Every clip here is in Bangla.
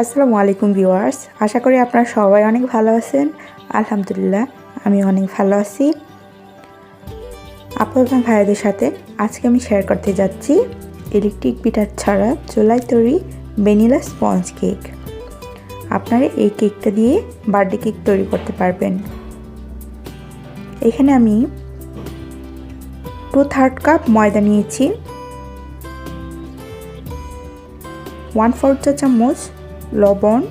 আসসালামু আলাইকুম ভিউয়ার্স, আশা করি আপনারা সবাই অনেক ভালো আছেন। আলহামদুলিল্লাহ আমি অনেক ভালো আছি। আপু এবং ভাইয়াদের সাথে আজকে আমি শেয়ার করতে যাচ্ছি ইলেকট্রিক বিটার ছাড়া চুলায় তৈরি ভ্যানিলা স্পঞ্জ কেক। আপনারা এই কেকটা দিয়ে বার্থডে কেক তৈরি করতে পারবেন। এখানে আমি 2/3 কাপ ময়দা নিয়েছি, 1/4 চা চামচ লবণ,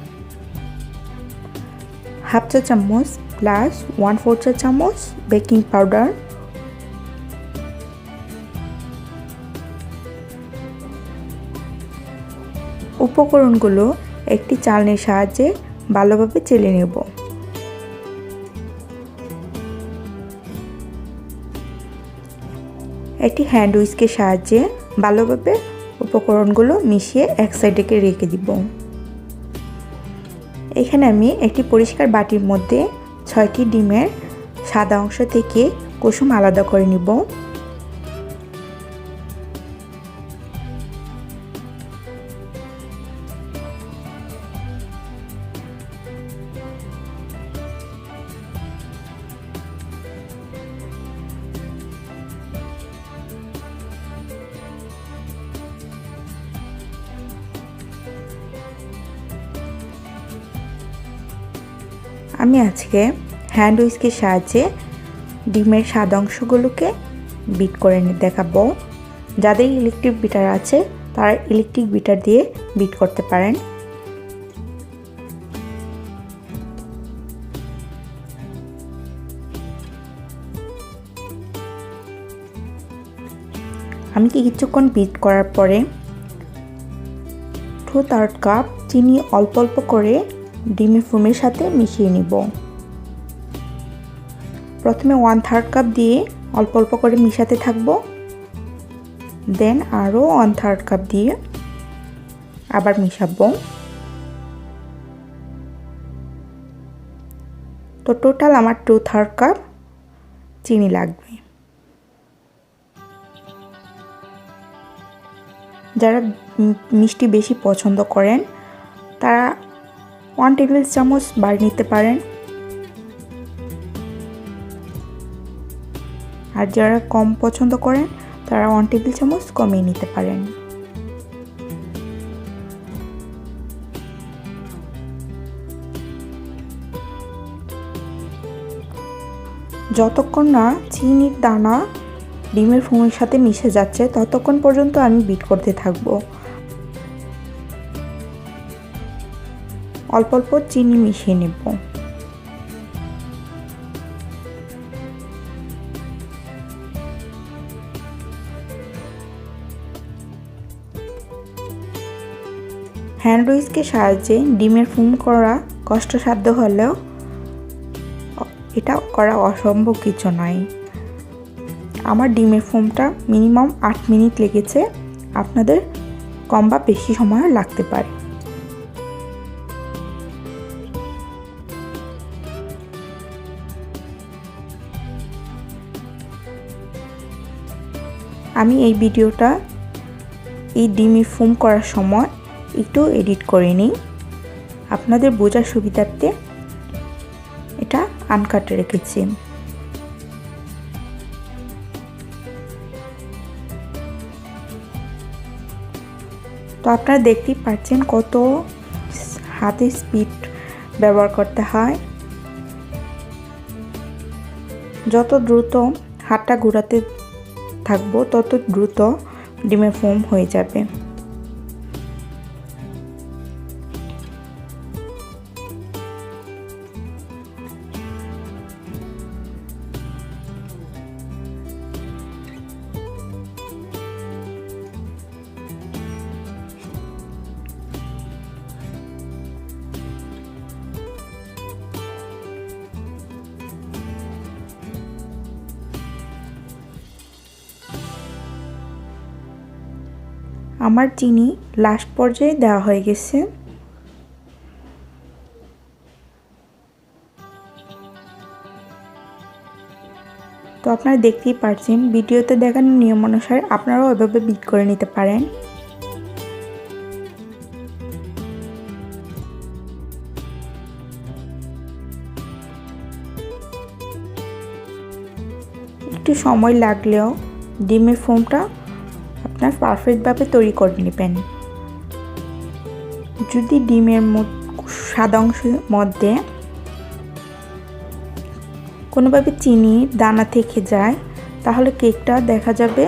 1/2 চা চামচ প্লাস 1/4 চা চামচ বেকিং পাউডার, উপকরণগুলো একটি চালনির সাহায্যে ভালোভাবে চেলে নেব। একটি হ্যান্ড উইস্কের সাহায্যে ভালোভাবে উপকরণগুলো মিশিয়ে এক সাইডে রেখে দিব। এখানে আমি একটি পরিষ্কার বাটির মধ্যে 6টি ডিমের সাদা অংশ থেকে কুসুম আলাদা করে নিব। আমি আজকে হ্যান্ড উইস্কের সাহায্যে ডিমের সাদা অংশগুলোকে বিট করে দেখাবো। যাদের ইলেকট্রিক বিটার আছে তারা ইলেকট্রিক বিটার দিয়ে বিট করতে পারেন। আমি কিছুক্ষণ বিট করার পরে 2/3 কাপ চিনি অল্প অল্প করে ডিমের ফোমের সাথে মিশিয়ে নিব। প্রথমে 1/3 কাপ দিয়ে অল্প অল্প করে মিশাতে থাকব, দেন আরও 1/3 কাপ দিয়ে আবার মিশাবো। তো টোটাল আমার 2/3 কাপ চিনি লাগবে। যারা মিষ্টি বেশি পছন্দ করেন তারা 1 টেবিল চামচ বাড়িয়ে নিতে পারেন, আর যারা কম পছন্দ করেন তারা 1 টেবিল চামচ কমিয়ে নিতে পারেন। যতক্ষণ না চিনির দানা ডিমের ফোমের সাথে মিশে যাচ্ছে ততক্ষণ পর্যন্ত আমি বিট করতে থাকব। অল্প অল্প চিনি মিশিয়ে নেব। হ্যান্ড উইস্কের সাহায্যে ডিমের ফোম করা কষ্টসাধ্য হলেও এটা করা অসম্ভব কিছু নয়। আমার ডিমের ফোমটা মিনিমাম 8 মিনিট লেগেছে, আপনাদের কম বা বেশি সময় লাগতে পারে। আমি এই ভিডিওটা এই ডিমের ফোম করার সময় একটু এডিট করে নিই, আপনাদের বোঝার সুবিধার্থে এটা আনকাট রেখেছি। তো আপনারা দেখতেই পাচ্ছেন কত হাতে স্পিড ব্যবহার করতে হয়। যত দ্রুত হাতটা ঘোরাতে থাকবো তত দ্রুত ডিমের ফোম হয়ে যাবে। আমার চিনি লাস্ট পর্যায়ে দেওয়া হয়ে গেছে। তো আপনারা দেখতেই পাচ্ছেন ভিডিওতে দেখানো নিয়ম অনুসারে আপনারাও এভাবে বিট করে নিতে পারেন। একটু সময় লাগলেও ডিমের ফোমটা আপনার পারফেক্টভাবে তৈরি করে নেবেন। যদি ডিমের সাদা অংশের মধ্যে কোনোভাবে চিনি দানা থেকে যায় তাহলে কেকটা দেখা যাবে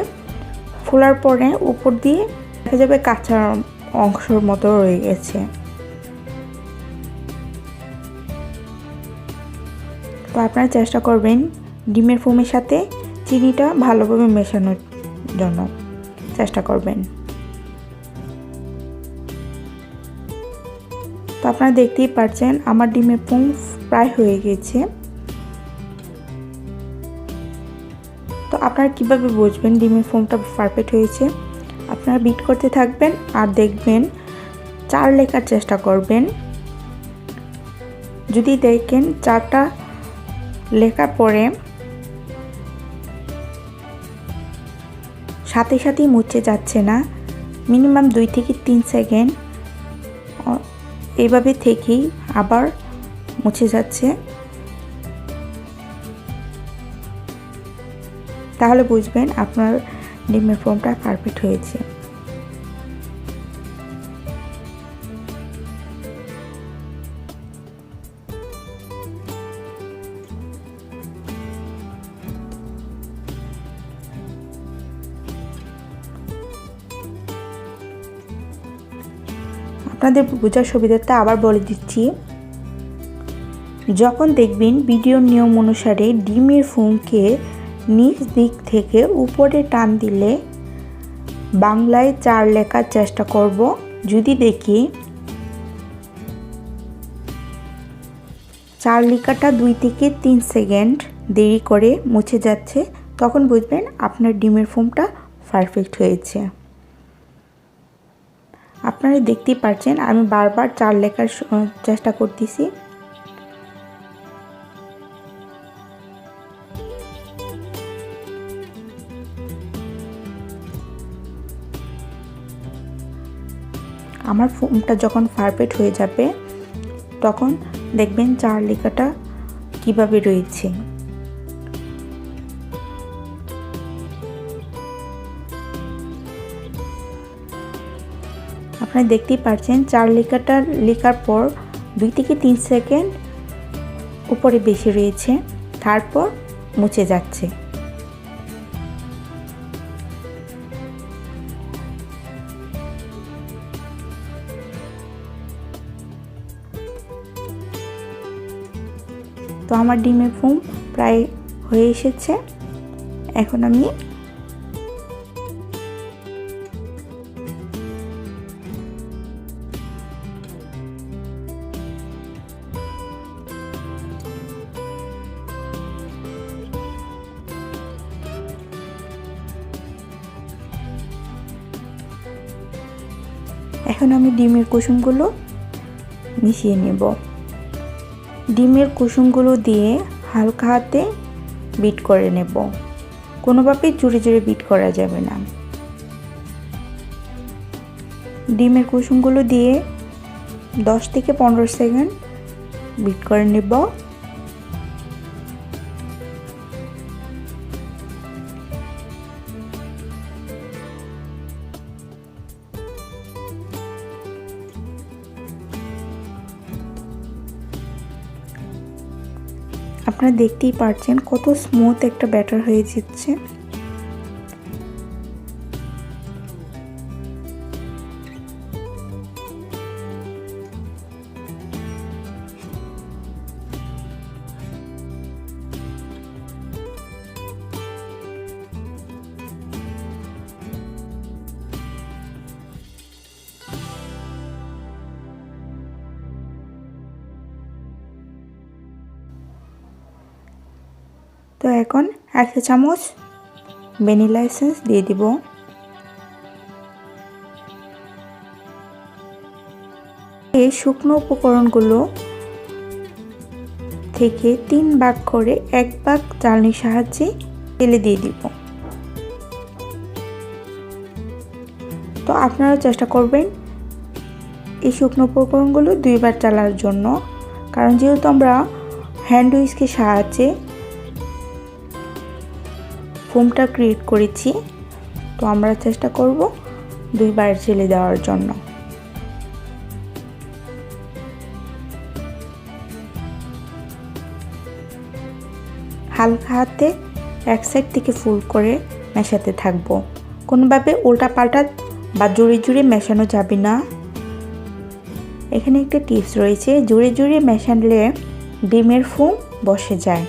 ফোলার পরে উপর দিয়ে দেখা যাবে কাঁচা অংশের মতো রয়ে গেছে। তো আপনারা চেষ্টা করবেন ডিমের ফোমের সাথে চিনিটা ভালোভাবে মেশানোর জন্য চেষ্টা করবেন। তো আপনারা দেখতেই পাচ্ছেন আমার ডিমের ফোম প্রায় হয়ে গেছে। তো আপনারা কিভাবে বুঝবেন ডিমের ফোমটা পারফেক্ট হয়েছে? আপনারা বিট করতে থাকবেন আর দেখবেন 4 লেখার চেষ্টা করবেন। যদি দেখেন 4টা লেখার পরে সাথে সাথেই মুছে যাচ্ছে না, মিনিমাম 2 থেকে 3 সেকেন্ড এভাবে থেকেই আবার মুছে যাচ্ছে, তাহলে বুঝবেন আপনার ডিমের ফোমটা পারফেক্ট হয়েছে। আপনাদের বোঝার সুবিধার্থে আবার বলে দিচ্ছি, যখন দেখবেন ভিডিওর নিয়ম অনুসারে ডিমের ফোমকে নিচ দিক থেকে উপরে টান দিলে বাংলায় 4 লেখার চেষ্টা করব। যদি দেখি 4 লেখাটা 2 থেকে 3 সেকেন্ড দেরি করে মুছে যাচ্ছে, তখন বুঝবেন আপনার ডিমের ফোমটা পারফেক্ট হয়েছে। আপনারা দেখতেই পাচ্ছেন আমি বারবার 4 লেখার চেষ্টা করতেছি। আমার ফোমটা যখন পারফেক্ট হয়ে যাবে তখন দেখবেন 4 লেখাটা কিভাবে রয়েছে। আপনারা দেখতেই পাচ্ছেন 4 লেখাটা লেখার পর 2 থেকে 3 সেকেন্ড উপরে বেশি রয়েছে, তারপর মুছে যাচ্ছে। তো আমার ডিমের ফোম প্রায় হয়ে এসেছে। এখন আমি ডিমের কুসুমগুলো মিশিয়ে নেব। ডিমের কুসুমগুলো দিয়ে হালকা হাতে বিট করে নেব, কোনোভাবেই জোরে জোরে বিট করা যাবে না। ডিমের কুসুমগুলো দিয়ে 10 থেকে 15 সেকেন্ড বিট করে নেব। আপনারা দেখতেই পাচ্ছেন কত স্মুথ একটা ব্যাটার হয়ে যাচ্ছে। তো এখন 1 চা চামচ ভ্যানিলা এসেন্স দিয়ে দিব। এই শুকনো উপকরণগুলো থেকে 3 ভাগ করে 1 ভাগ চালনির সাহায্যে তেলে দিয়ে দিব। তো আপনারা চেষ্টা করবেন এই শুকনো উপকরণগুলো 2 বার চালার জন্য, কারণ যেহেতু আমরা হ্যান্ড উইস্কের সাহায্যে ফোমটা ক্রিয়েট করেছি। তো আমরা চেষ্টা করব 2 বার জেলে দেওয়ার জন্য। হালকা হাতে এক সাইড থেকে ফুল করে মেশাতে থাকবো। কোনোভাবে উল্টাপাল্টা বা জোরে জোরে মেশানো যাবে না। এখানে একটা টিপস রয়েছে, জোরে জোরে মেশালে ডিমের ফোম বসে যায়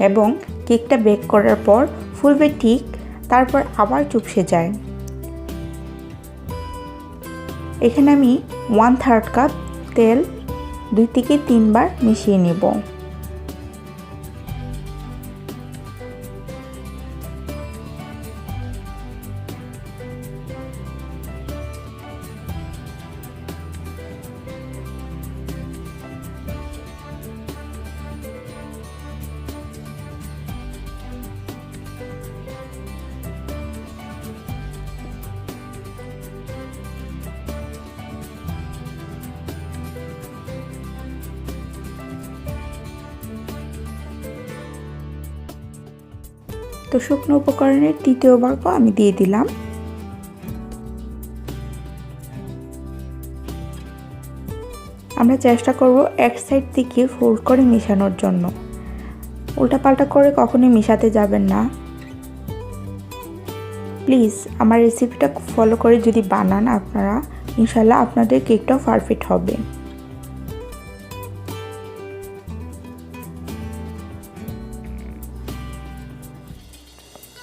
এবং কেকটা বেক করার পর ফুলবে ঠিক, তারপর আবার চুপসে যায়। এখানে আমি 1/3 কাপ তেল 2 থেকে 3 বার মিশিয়ে নেব। তো শুকনো উপকরণের 3য় ভাগ আমি দিয়ে দিলাম। আমরা চেষ্টা করব এক সাইড থেকে ফোল্ড করে মেশানোর জন্য। উল্টাপাল্টা করে কখনোই মেশাতে যাবেন না। প্লিজ আমার রেসিপিটা ফলো করে যদি বানান আপনারা, ইনশাল্লাহ আপনাদের কেকটাও পারফেক্ট হবে।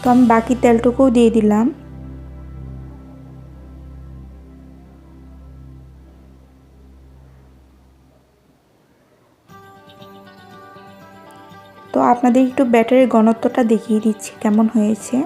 তো আমি বাকি তেলটুকুও দিয়ে দিলাম। তো আপনাদের একটু ব্যাটারের ঘনত্বটা দেখিয়ে দিচ্ছি কেমন হয়েছে।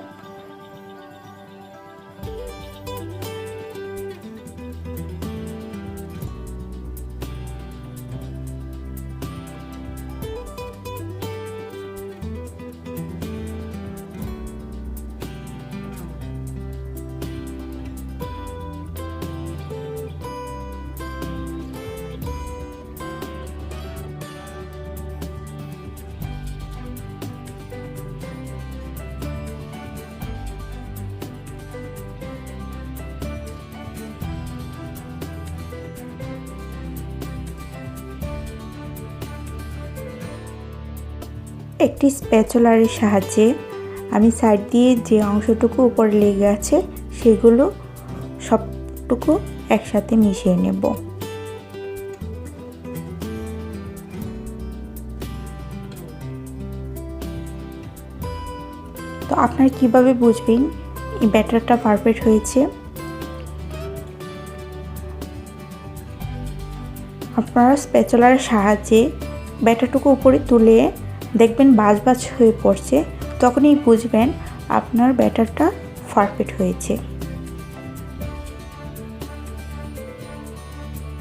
একটি স্প্যাচুলারের সাহায্যে আমি সাইড দিয়ে যে অংশটুকু উপরে লেগে আছে সেগুলো সবটুকু একসাথে মিশিয়ে নেব। তো আপনারা কিভাবে বুঝবেন এই ব্যাটারটা পারফেক্ট হয়েছে? আপনারা স্প্যাচুলারের সাহায্যে ব্যাটারটুকু উপরে তুলে দেখবেন ভাঁজ ভাঁজ হয়ে পড়ছে, তখনই বুঝবেন আপনার ব্যাটারটা পারফেক্ট হয়েছে।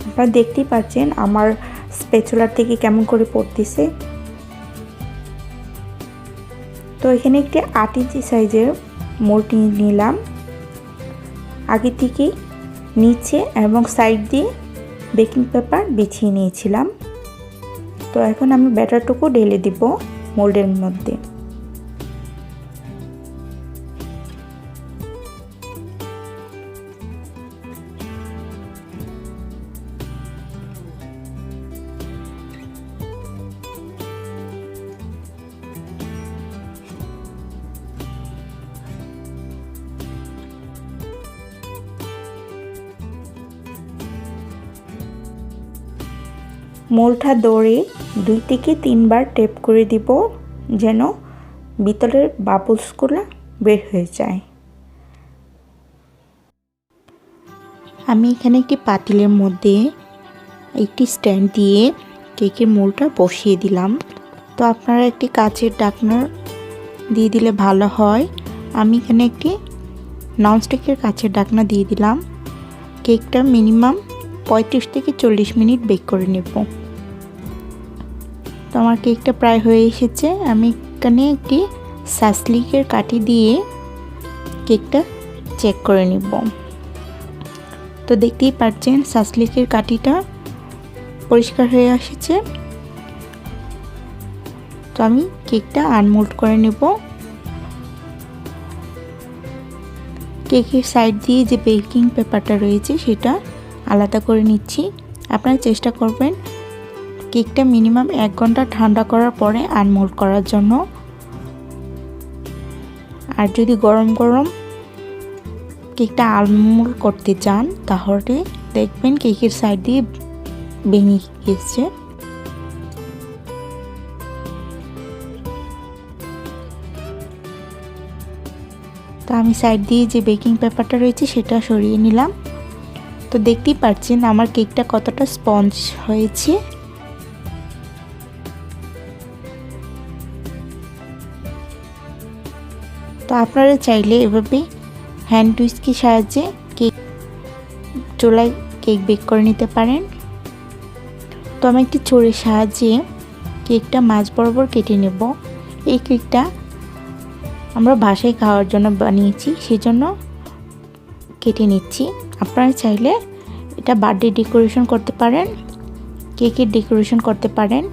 আপনারা দেখতেই পাচ্ছেন আমার স্প্যাচুলার থেকে কেমন করে পড়তেছে। তো এখানে একটি 8 ইঞ্চি সাইজের মোল্ড নিলাম। আগে থেকে নিচে এবং সাইড দিয়ে বেকিং পেপার বিছিয়ে নিয়েছিলাম। তো এখন আমি ব্যাটারটুকু ঢেলে দিব মোল্ডের মধ্যে। মোল্ডটা দৌড়ে 2 থেকে 3 বার টেপ করে দিব যেন ভিতরের বাবলসগুলো বের হয়ে যায়। আমি এখানে একটি পাতিলের মধ্যে একটি স্ট্যান্ড দিয়ে কেকের মোল্ডটা বসিয়ে দিলাম। তো আপনারা একটি কাচের ঢাকনা দিয়ে দিলে ভালো হয়। আমি এখানে একটি ননস্টিকের কাচের ঢাকনা দিয়ে দিলাম। কেকটা মিনিমাম 35 থেকে 40 মিনিট বেক করে নেব। তো আমার কেকটা প্রায় হয়ে এসেছে। আমি এখানে একটি সাসলিকের কাঠি দিয়ে কেকটা চেক করে নেব। তো দেখতেই পাচ্ছেন সাসলিকের কাঠিটা পরিষ্কার হয়ে এসেছে। তো আমি কেকটা আনমোল্ড করে নেব। কেকের সাইড দিয়ে যে বেকিং পেপারটা রয়েছে সেটা আলাদা করে নিচ্ছি। আপনারা চেষ্টা করবেন কেকটা মিনিমাম 1 ঘন্টা ঠান্ডা করার পরে আনমোল্ড করার জন্য। আর যদি গরম গরম কেকটা আনমোল্ড করতে চান তাহলে দেখবেন কেকের সাইড দিয়ে ভেঙে গেছে। তো আমি সাইড দিয়ে যে বেকিং পেপারটা রয়েছে সেটা সরিয়ে নিলাম। তো দেখতেই পাচ্ছেন আমার কেকটা কতটা স্পঞ্জ হয়েছে। তো আপনারা চাইলে এভাবে হ্যান্ড হুইস্কের সাহায্যে কেক চুলায় কেক বেক করে নিতে পারেন। তো আমি একটি ছুরির সাহায্যে কেকটা মাঝ বরাবর কেটে নেব। এই কেকটা আমরা বাসায় খাওয়ার জন্য বানিয়েছি, সেজন্য কেটে নিচ্ছি। আপনারা চাইলে এটা বার্থডে ডেকোরেশন করতে পারেন, কেকের ডেকোরেশন করতে পারেন।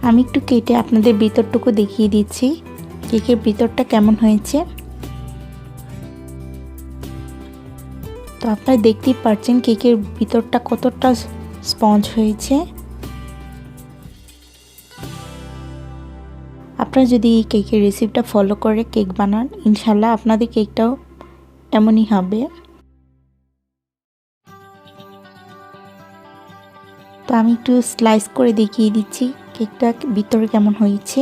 আমি একটু কেটে আপনাদের ভিতরটুকু দেখিয়ে দিচ্ছি কেকের ভিতরটা কেমন হয়েছে। তো আপনারা দেখতেই পাচ্ছেন কেকের ভিতরটা কতটা স্পঞ্জ হয়েছে। আপনারা যদি এই কেকের রেসিপিটা ফলো করে কেক বানান, ইনশাল্লাহ আপনাদের কেকটাও এমনই হবে। তো আমি একটু স্লাইস করে দেখিয়ে দিচ্ছি কেকটা ভিতরে কেমন হয়েছে।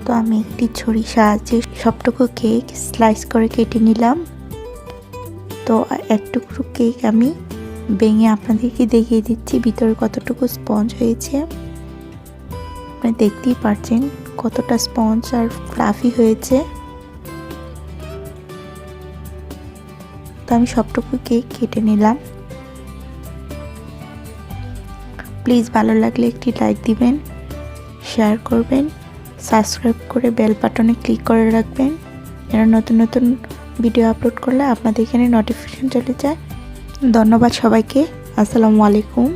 তো আমি একটি ছুরির সাহায্যে সবটুকু কেক স্লাইস করে কেটে নিলাম। তো এক টুকরো কেক আমি ভেঙে আপনাদেরকে দেখিয়ে দিচ্ছি ভিতরে কতটুকু স্পঞ্জ হয়েছে। আপনি দেখতেই পাচ্ছেন কতটা স্পঞ্জ আর ফ্লাফি হয়েছে। তো আমি সবটুকু কেক কেটে নিলাম। প্লিজ ভালো লাগলে একটি লাইক দিবেন, শেয়ার করবেন, সাবস্ক্রাইব করে বেল বাটনে ক্লিক করে রাখবেন। এর নতুন নতুন ভিডিও আপলোড করলে আপনাদের এখানে নোটিফিকেশন চলে যায়। ধন্যবাদ সবাইকে। আসসালামু আলাইকুম।